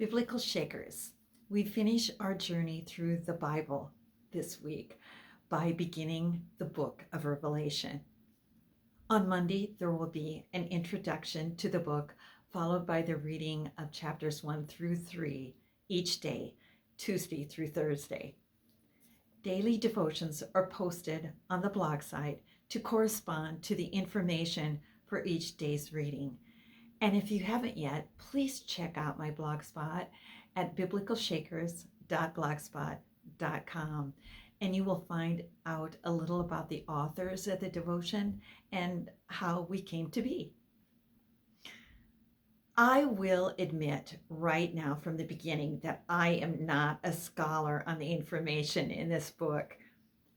Biblical Shakers. We finish our journey through the Bible this week by beginning the book of Revelation. On Monday, there will be an introduction to the book, followed by the reading of chapters 1 through 3 each day, Tuesday through Thursday. Daily devotions are posted on the blog site to correspond to the information for each day's reading. And if you haven't yet, please check out my blog spot at biblicalshakers.blogspot.com, and you will find out a little about the authors of the devotion and how we came to be. I will admit right now from the beginning that I am not a scholar on the information in this book.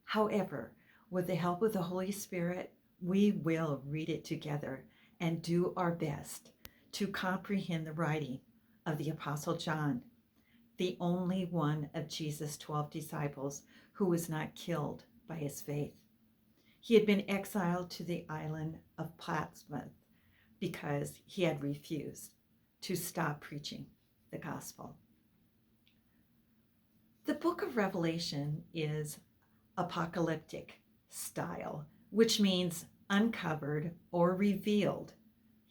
However, with the help of the Holy Spirit, we will read it together and do our best to comprehend the writing of the Apostle John, the only one of Jesus' 12 disciples who was not killed by his faith. He had been exiled to the island of Patmos because he had refused to stop preaching the gospel. The book of Revelation is apocalyptic style, which means uncovered or revealed,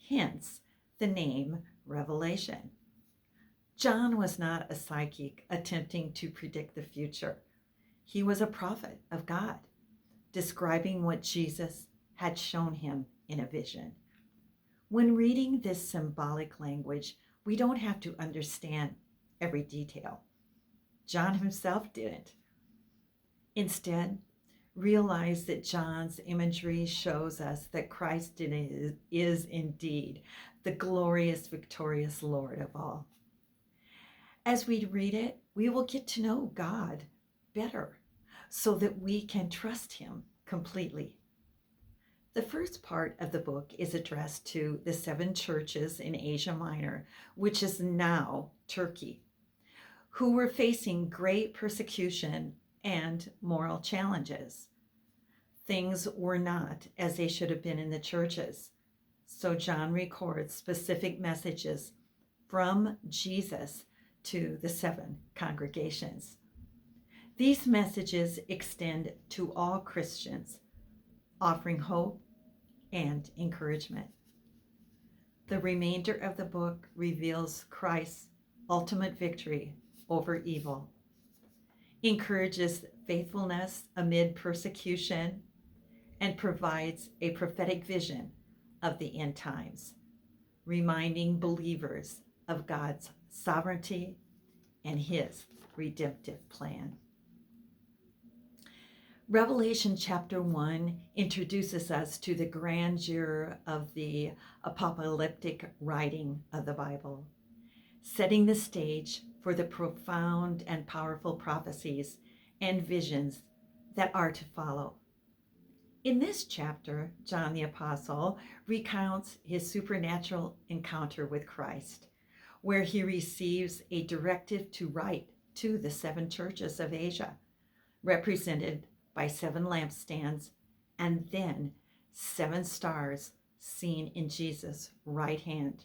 hence the name Revelation. John was not a psychic attempting to predict the future. He was a prophet of God, describing what Jesus had shown him in a vision. When reading this symbolic language, we don't have to understand every detail. John himself didn't. Instead, realize that John's imagery shows us that Christ is indeed the glorious, victorious Lord of all. As we read it, we will get to know God better so that we can trust him completely. The first part of the book is addressed to the 7 churches in Asia Minor, which is now Turkey, who were facing great persecution and moral challenges. Things were not as they should have been in the churches. So John records specific messages from Jesus to the 7 congregations. These messages extend to all Christians, offering hope and encouragement. The remainder of the book reveals Christ's ultimate victory over evil, encourages faithfulness amid persecution, and provides a prophetic vision of the end times, reminding believers of God's sovereignty and his redemptive plan. Revelation chapter 1 introduces us to the grandeur of the apocalyptic writing of the Bible, setting the stage for the profound and powerful prophecies and visions that are to follow. In this chapter, John the Apostle recounts his supernatural encounter with Christ, where he receives a directive to write to the 7 churches of Asia, represented by 7 lampstands and then 7 stars seen in Jesus' right hand,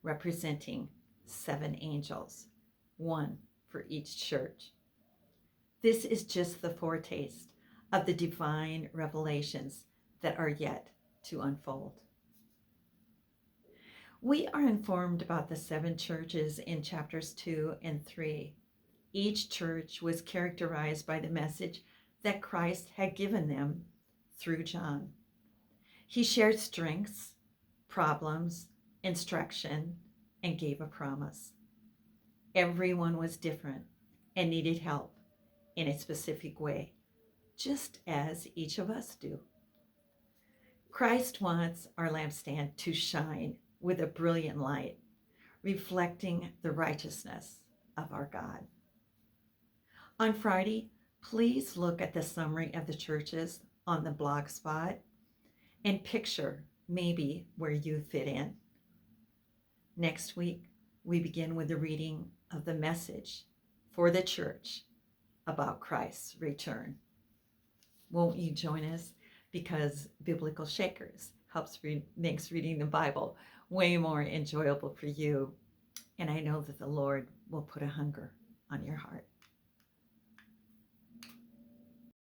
representing 7 angels, 1 for each church. This is just the foretaste of the divine revelations that are yet to unfold. We are informed about the 7 churches in chapters 2 and 3. Each church was characterized by the message that Christ had given them through John. He shared strengths, problems, instruction, and gave a promise. Everyone was different and needed help in a specific way, just as each of us do. Christ wants our lampstand to shine with a brilliant light, reflecting the righteousness of our God. On Friday, please look at the summary of the churches on the blog spot and picture maybe where you fit in. Next week, we begin with the reading of the message for the church about Christ's return. Won't you join us? Because Biblical Shakers makes reading the Bible way more enjoyable for you And I know that the Lord will put a hunger on your heart.